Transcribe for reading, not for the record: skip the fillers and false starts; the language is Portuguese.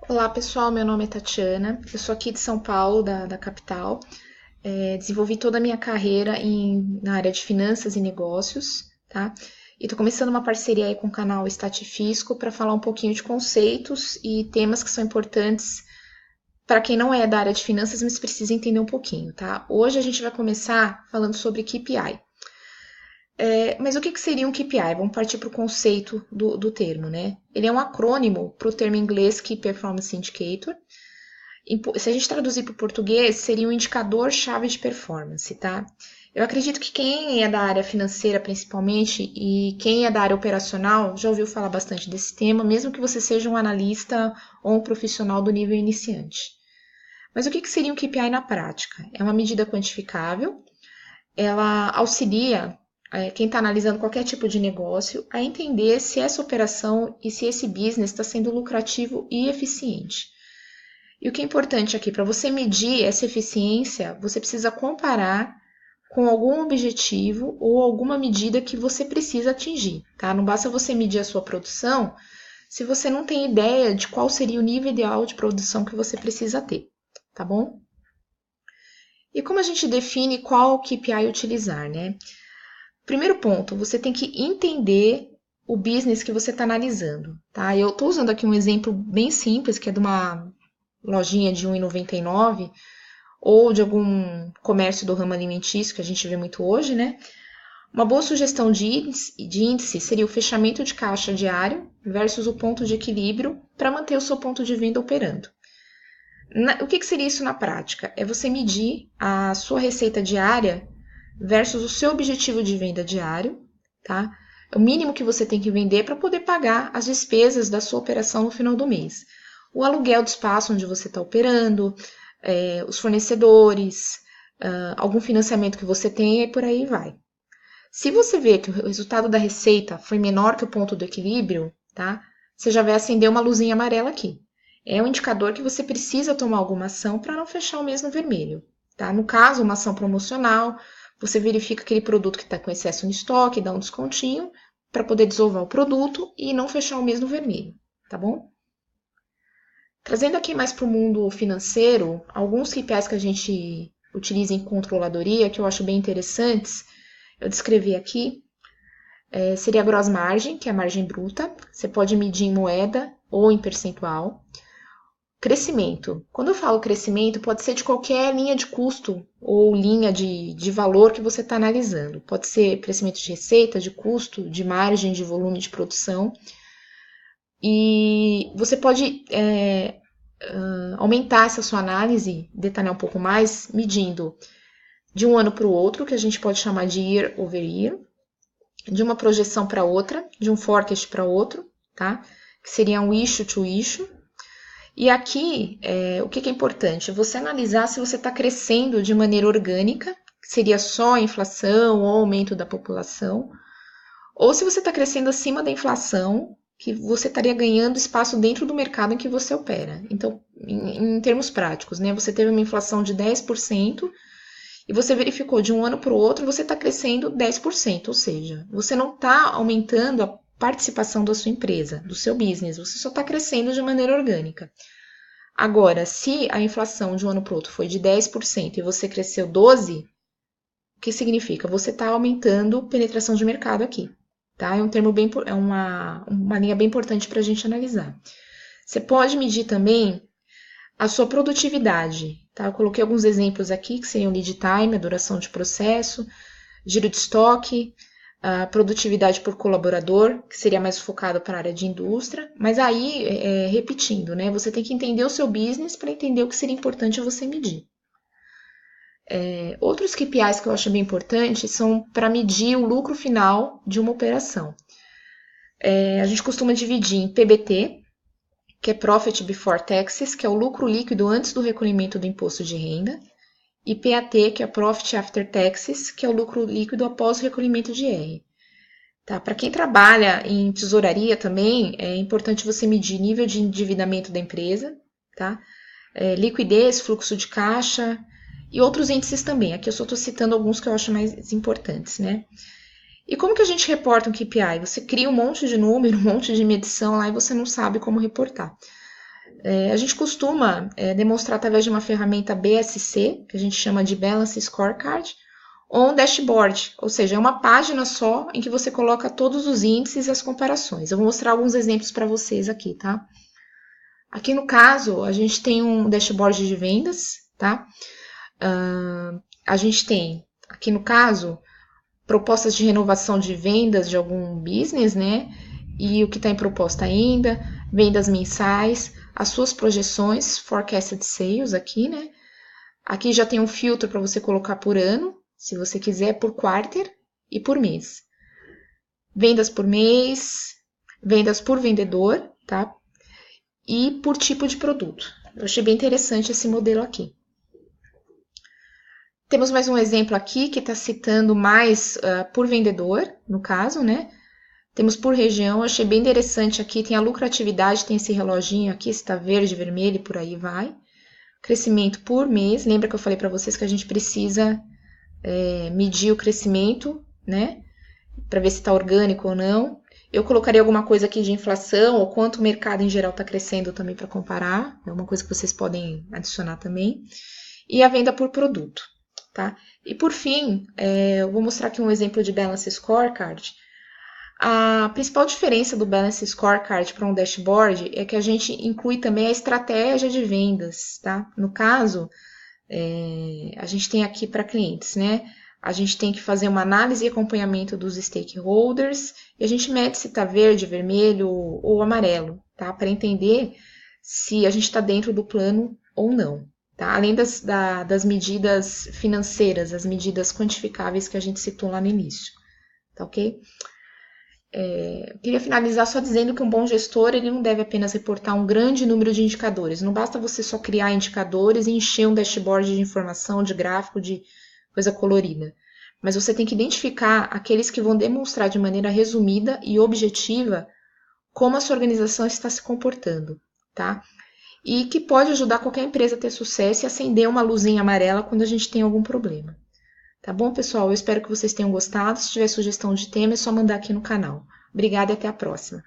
Olá pessoal, meu nome é Tatiana, eu sou aqui de São Paulo, da capital. Desenvolvi toda a minha carreira na área de finanças e negócios, tá? E estou começando uma parceria aí com o canal Statifisco para falar um pouquinho de conceitos e temas que são importantes para quem não é da área de finanças, mas precisa entender um pouquinho, tá? Hoje a gente vai começar falando sobre KPI. Mas o que seria um KPI? Vamos partir para o conceito do termo, né? Ele é um acrônimo para o termo em inglês Key Performance Indicator. Se a gente traduzir para o português, seria um indicador-chave de performance, tá? Eu acredito que quem é da área financeira, principalmente, e quem é da área operacional, já ouviu falar bastante desse tema, mesmo que você seja um analista ou um profissional do nível iniciante. Mas o que seria um KPI na prática? É uma medida quantificável, ela auxilia quem está analisando qualquer tipo de negócio a entender se essa operação e se esse business está sendo lucrativo e eficiente. E o que é importante aqui, para você medir essa eficiência, você precisa comparar com algum objetivo ou alguma medida que você precisa atingir, tá? Não basta você medir a sua produção se você não tem ideia de qual seria o nível ideal de produção que você precisa ter, tá bom? E como a gente define qual KPI utilizar, né? Primeiro ponto, você tem que entender o business que você está analisando, tá? Eu estou usando aqui um exemplo bem simples, que é de uma lojinha de R$ 1,99 ou de algum comércio do ramo alimentício que a gente vê muito hoje, né? Uma boa sugestão de índice seria o fechamento de caixa diário versus o ponto de equilíbrio para manter o seu ponto de venda operando. O que seria isso na prática? É você medir a sua receita diária versus o seu objetivo de venda diário, tá? É o mínimo que você tem que vender para poder pagar as despesas da sua operação no final do mês. O aluguel do espaço onde você está operando, os fornecedores, algum financiamento que você tem e por aí vai. Se você vê que o resultado da receita foi menor que o ponto do equilíbrio, tá? Você já vai acender uma luzinha amarela aqui. É um indicador que você precisa tomar alguma ação para não fechar o mês no vermelho, tá? No caso, uma ação promocional, você verifica aquele produto que está com excesso no estoque, dá um descontinho para poder desovar o produto e não fechar o mês no vermelho, tá bom? Trazendo aqui mais para o mundo financeiro, alguns KPIs que a gente utiliza em controladoria, que eu acho bem interessantes, eu descrevi aqui, seria a gross margin, que é a margem bruta. Você pode medir em moeda ou em percentual. Crescimento. Quando eu falo crescimento, pode ser de qualquer linha de custo ou linha de valor que você está analisando. Pode ser crescimento de receita, de custo, de margem, de volume de produção. E você pode aumentar essa sua análise, detalhar um pouco mais, medindo de um ano para o outro, que a gente pode chamar de year over year, de uma projeção para outra, de um forecast para outro, tá? Que seria um issue to issue. E aqui, o que é importante? Você analisar se você está crescendo de maneira orgânica, que seria só a inflação ou aumento da população, ou se você está crescendo acima da inflação, que você estaria ganhando espaço dentro do mercado em que você opera. Então, em termos práticos, né? Você teve uma inflação de 10%, e você verificou de um ano para o outro, você está crescendo 10%, ou seja, você não está aumentando a participação da sua empresa, do seu business, você só está crescendo de maneira orgânica. Agora, se a inflação de um ano para o outro foi de 10% e você cresceu 12%, o que significa? Você está aumentando penetração de mercado aqui. Tá? É um termo bem, é uma linha bem importante para a gente analisar. Você pode medir também a sua produtividade, tá? Eu coloquei alguns exemplos aqui, que seriam lead time, a duração de processo, giro de estoque, a produtividade por colaborador, que seria mais focado para a área de indústria, mas aí, repetindo, né? Você tem que entender o seu business para entender o que seria importante você medir. Outros KPIs que eu acho bem importantes são para medir o lucro final de uma operação. A gente costuma dividir em PBT, que é Profit Before Taxes, que é o lucro líquido antes do recolhimento do imposto de renda, e PAT, que é Profit After Taxes, que é o lucro líquido após o recolhimento de IR. Tá? Para quem trabalha em tesouraria também, é importante você medir nível de endividamento da empresa, tá? Liquidez, fluxo de caixa e outros índices também. Aqui eu só estou citando alguns que eu acho mais importantes, né? E como que a gente reporta um KPI? Você cria um monte de número, um monte de medição lá e você não sabe como reportar. A gente costuma demonstrar através de uma ferramenta BSC, que a gente chama de Balance Scorecard, ou um dashboard, ou seja, é uma página só em que você coloca todos os índices e as comparações. Eu vou mostrar alguns exemplos para vocês aqui, tá? Aqui no caso, a gente tem um dashboard de vendas, tá? A gente tem, aqui no caso, propostas de renovação de vendas de algum business, né? E o que está em proposta ainda, vendas mensais, as suas projeções, forecasted sales aqui, né? Aqui já tem um filtro para você colocar por ano, se você quiser, por quarter e por mês. Vendas por mês, vendas por vendedor, tá? E por tipo de produto. Eu achei bem interessante esse modelo aqui. Temos mais um exemplo aqui que está citando mais por vendedor, no caso, né? Temos por região, achei bem interessante aqui, tem a lucratividade, tem esse reloginho aqui, se está verde, vermelho e por aí vai. Crescimento por mês, lembra que eu falei para vocês que a gente precisa medir o crescimento, né? Para ver se está orgânico ou não. Eu colocaria alguma coisa aqui de inflação ou quanto o mercado em geral está crescendo também para comparar. É uma coisa que vocês podem adicionar também. E a venda por produto, tá? E por fim, eu vou mostrar aqui um exemplo de Balance Scorecard. A principal diferença do Balance Scorecard para um dashboard é que a gente inclui também a estratégia de vendas, tá? No caso, a gente tem aqui para clientes, né? A gente tem que fazer uma análise e acompanhamento dos stakeholders e a gente mede se está verde, vermelho ou amarelo, tá? Para entender se a gente está dentro do plano ou não, tá? Além das medidas financeiras, as medidas quantificáveis que a gente citou lá no início, tá ok? Eu queria finalizar só dizendo que um bom gestor ele não deve apenas reportar um grande número de indicadores. Não basta você só criar indicadores e encher um dashboard de informação, de gráfico, de coisa colorida. Mas você tem que identificar aqueles que vão demonstrar de maneira resumida e objetiva como a sua organização está se comportando, tá? E que pode ajudar qualquer empresa a ter sucesso e acender uma luzinha amarela quando a gente tem algum problema. Tá bom, pessoal? Eu espero que vocês tenham gostado. Se tiver sugestão de tema, é só mandar aqui no canal. Obrigada e até a próxima.